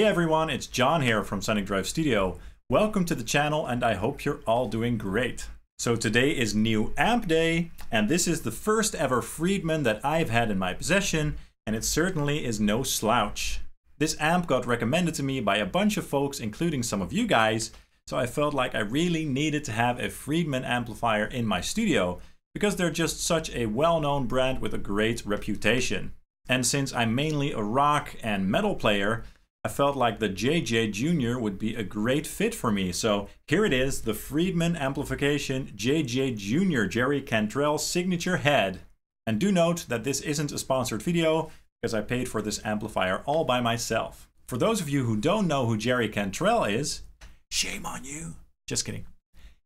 Hey everyone, it's John here from Sonic Drive Studio. Welcome to the channel and I hope you're all doing great. So today is new amp day and this is the first ever Friedman that I've had in my possession, and it certainly is no slouch. This amp got recommended to me by a bunch of folks, including some of you guys, so I felt like I really needed to have a Friedman amplifier in my studio because they're just such a well-known brand with a great reputation. And since I'm mainly a rock and metal player, I felt like the JJ Jr. would be a great fit for me. So here it is, the Friedman Amplification JJ Jr. Jerry Cantrell signature head. And do note that this isn't a sponsored video because I paid for this amplifier all by myself. For those of you who don't know who Jerry Cantrell is, shame on you. Just kidding.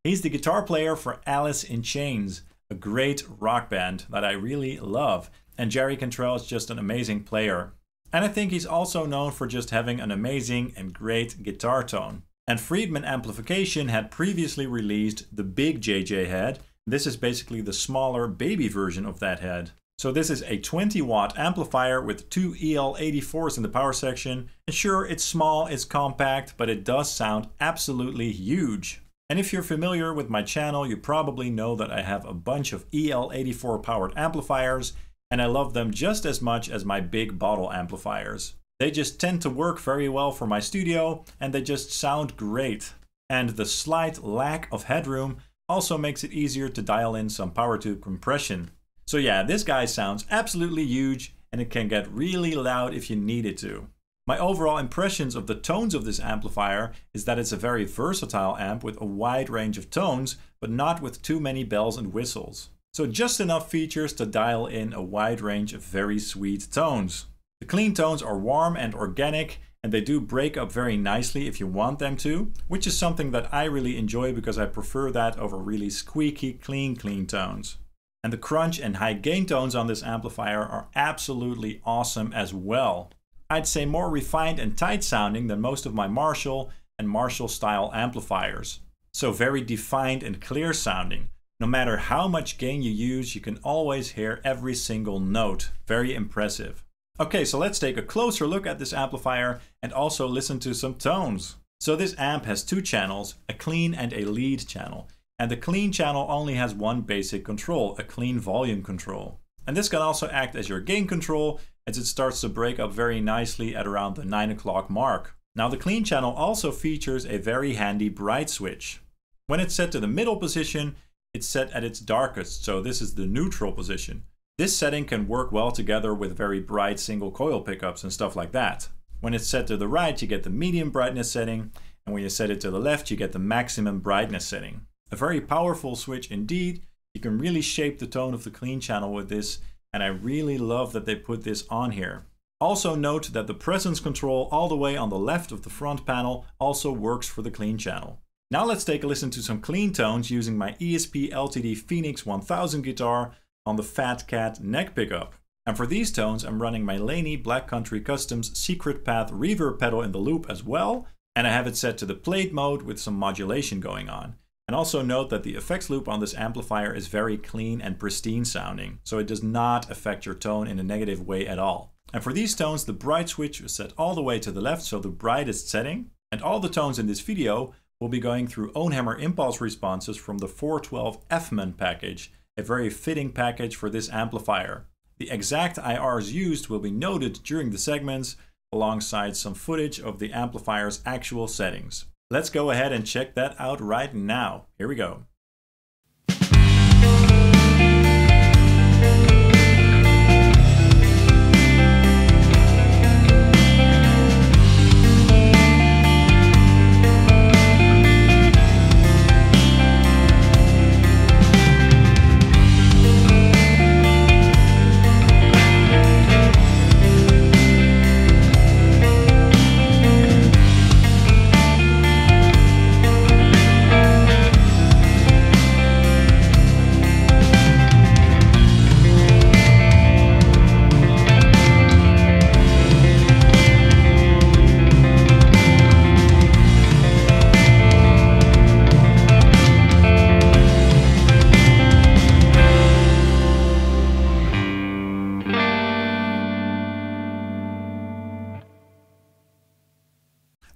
He's the guitar player for Alice in Chains, a great rock band that I really love. And Jerry Cantrell is just an amazing player. And I think he's also known for just having an amazing and great guitar tone. And Friedman Amplification had previously released the big JJ head. This is basically the smaller baby version of that head. So this is a 20 watt amplifier with two EL84s in the power section. And sure, it's small, it's compact, but it does sound absolutely huge. And if you're familiar with my channel, you probably know that I have a bunch of EL84 powered amplifiers, and I love them just as much as my big bottle amplifiers. They just tend to work very well for my studio, and they just sound great. And the slight lack of headroom also makes it easier to dial in some power tube compression. So yeah, this guy sounds absolutely huge, and it can get really loud if you need it to. My overall impressions of the tones of this amplifier is that it's a very versatile amp with a wide range of tones, but not with too many bells and whistles. So just enough features to dial in a wide range of very sweet tones. The clean tones are warm and organic, and they do break up very nicely if you want them to, which is something that I really enjoy because I prefer that over really squeaky, clean tones. And the crunch and high gain tones on this amplifier are absolutely awesome as well. I'd say more refined and tight sounding than most of my Marshall and Marshall style amplifiers. So very defined and clear sounding. No matter how much gain you use, you can always hear every single note. Very impressive. Okay, so let's take a closer look at this amplifier and also listen to some tones. So this amp has two channels, a clean and a lead channel. And the clean channel only has one basic control, a clean volume control. And this can also act as your gain control, as it starts to break up very nicely at around the 9 o'clock mark. Now the clean channel also features a very handy bright switch. When it's set to the middle position, it's set at its darkest, so this is the neutral position. This setting can work well together with very bright single coil pickups and stuff like that. When it's set to the right, you get the medium brightness setting, and when you set it to the left, you get the maximum brightness setting. A very powerful switch indeed. You can really shape the tone of the clean channel with this, and I really love that they put this on here. Also note that the presence control all the way on the left of the front panel also works for the clean channel. Now let's take a listen to some clean tones using my ESP LTD Phoenix 1000 guitar on the Phat Cat neck pickup. And for these tones, I'm running my Laney Black Country Customs Secret Path reverb pedal in the loop as well, and I have it set to the plate mode with some modulation going on. And also note that the effects loop on this amplifier is very clean and pristine sounding, so it does not affect your tone in a negative way at all. And for these tones, the bright switch is set all the way to the left, so the brightest setting. And all the tones in this video will be going through Ownhammer impulse responses from the 412 Fman package, a very fitting package for this amplifier. The exact IRs used will be noted during the segments, alongside some footage of the amplifier's actual settings. Let's go ahead and check that out right now. Here we go.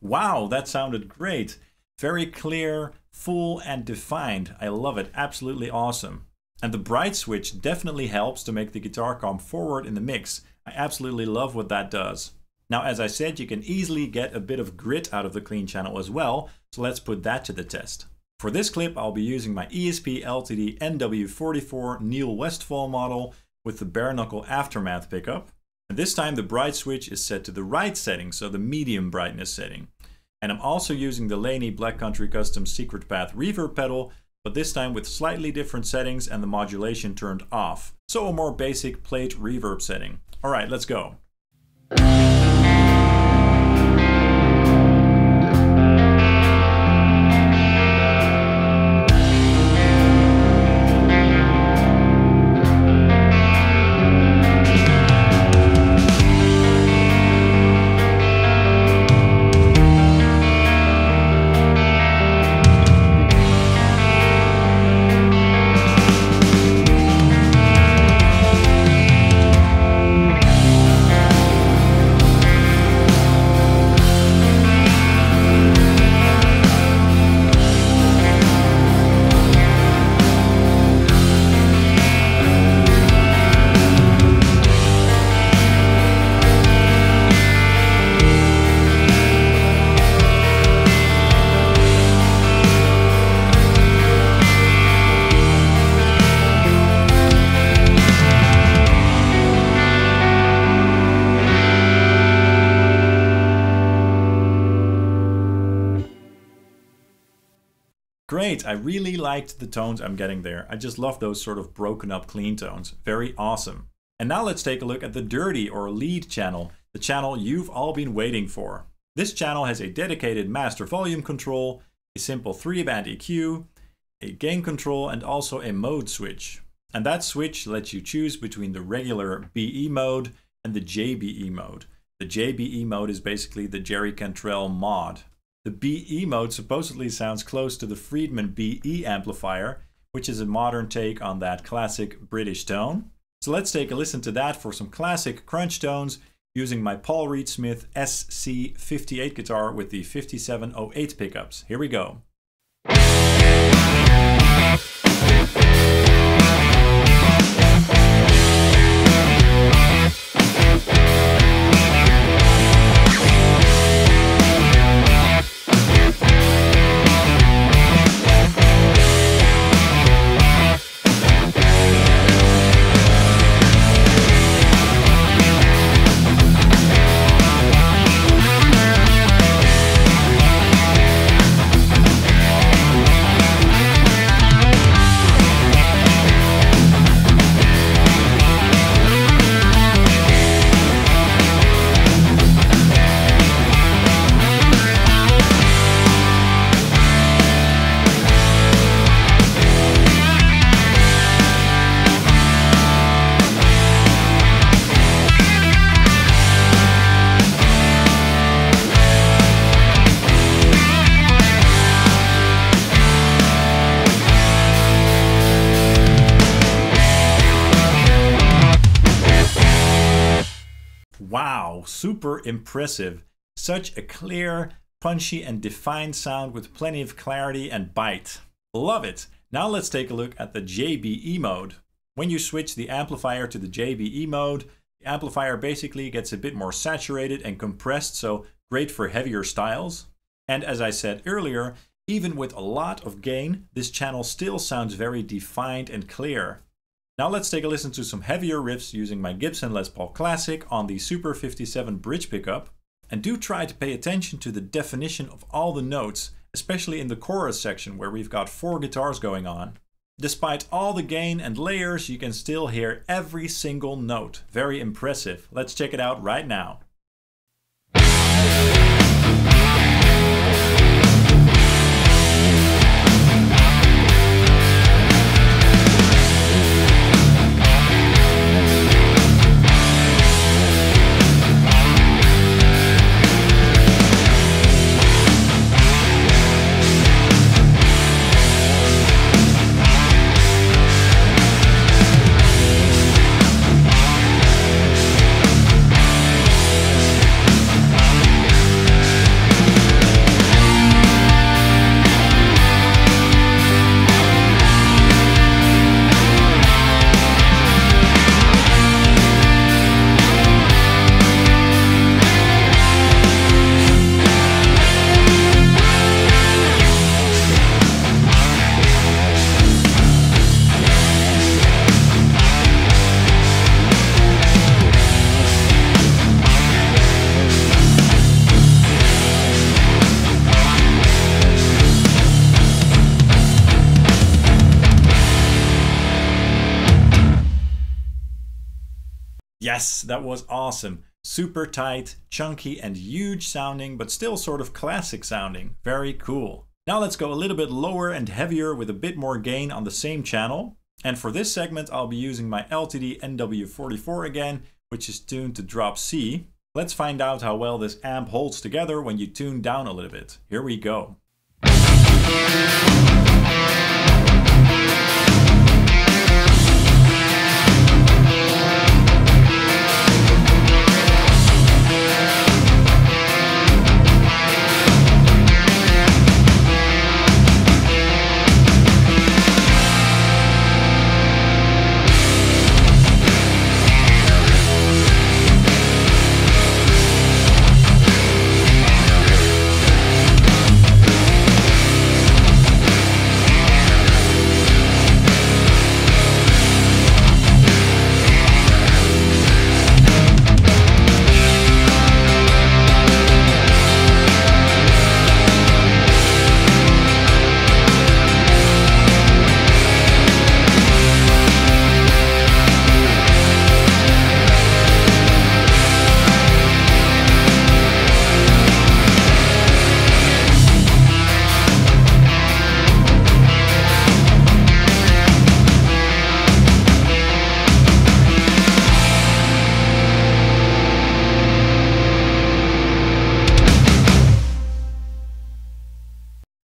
Wow, that sounded great. Very clear, full and defined. I love it, absolutely awesome. And the bright switch definitely helps to make the guitar come forward in the mix. I absolutely love what that does. Now, as I said, you can easily get a bit of grit out of the clean channel as well, so let's put that to the test. For this clip, I'll be using my ESP LTD NW44 Neil Westfall model with the Bareknuckle Aftermath pickup. And this time the bright switch is set to the right setting, so the medium brightness setting. And I'm also using the Laney Black Country Custom Secret Path reverb pedal, but this time with slightly different settings and the modulation turned off. So a more basic plate reverb setting. All right, let's go. Great, I really liked the tones I'm getting there. I just love those sort of broken up clean tones. Very awesome. And now let's take a look at the dirty or lead channel, the channel you've all been waiting for. This channel has a dedicated master volume control, a simple 3-band EQ, a gain control, and also a mode switch. And that switch lets you choose between the regular BE mode and the JBE mode. The JBE mode is basically the Jerry Cantrell mod. The BE mode supposedly sounds close to the Friedman BE amplifier, which is a modern take on that classic British tone. So let's take a listen to that for some classic crunch tones using my Paul Reed Smith SC58 guitar with the 5708 pickups. Here we go. Wow, super impressive. Such a clear, punchy and defined sound with plenty of clarity and bite. Love it. Now let's take a look at the JBE mode. When you switch the amplifier to the JBE mode, the amplifier basically gets a bit more saturated and compressed, so great for heavier styles. And as I said earlier, even with a lot of gain, this channel still sounds very defined and clear. Now let's take a listen to some heavier riffs using my Gibson Les Paul Classic on the Super 57 bridge pickup. And do try to pay attention to the definition of all the notes, especially in the chorus section where we've got 4 guitars going on. Despite all the gain and layers, you can still hear every single note. Very impressive. Let's check it out right now. Yes, that was awesome. Super tight, chunky, and huge sounding, but still sort of classic sounding. Very cool. Now let's go a little bit lower and heavier with a bit more gain on the same channel. And for this segment, I'll be using my LTD NW44 again, which is tuned to drop C. Let's find out how well this amp holds together when you tune down a little bit. Here we go.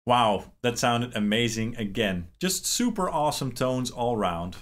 Wow, that sounded amazing again. Just super awesome tones all around.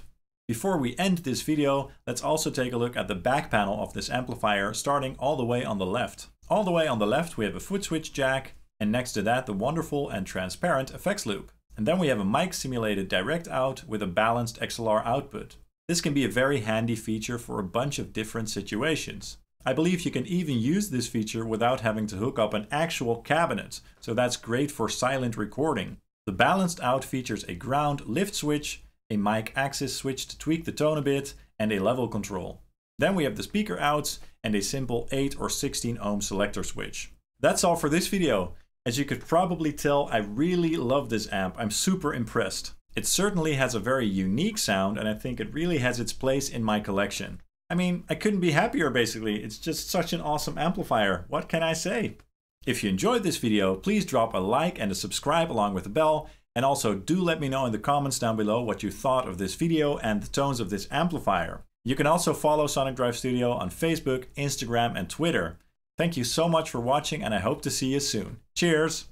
Before we end this video, let's also take a look at the back panel of this amplifier, starting all the way on the left. All the way on the left we have a foot switch jack, and next to that the wonderful and transparent effects loop. And then we have a mic simulated direct out with a balanced XLR output. This can be a very handy feature for a bunch of different situations. I believe you can even use this feature without having to hook up an actual cabinet, so that's great for silent recording. The balanced out features a ground lift switch, a mic axis switch to tweak the tone a bit, and a level control. Then we have the speaker outs and a simple 8 or 16 ohm selector switch. That's all for this video. As you could probably tell, I really love this amp. I'm super impressed. It certainly has a very unique sound, and I think it really has its place in my collection. I mean, I couldn't be happier basically. It's just such an awesome amplifier. What can I say? If you enjoyed this video, please drop a like and a subscribe along with the bell. And also do let me know in the comments down below what you thought of this video and the tones of this amplifier. You can also follow Sonic Drive Studio on Facebook, Instagram, and Twitter. Thank you so much for watching, and I hope to see you soon. Cheers!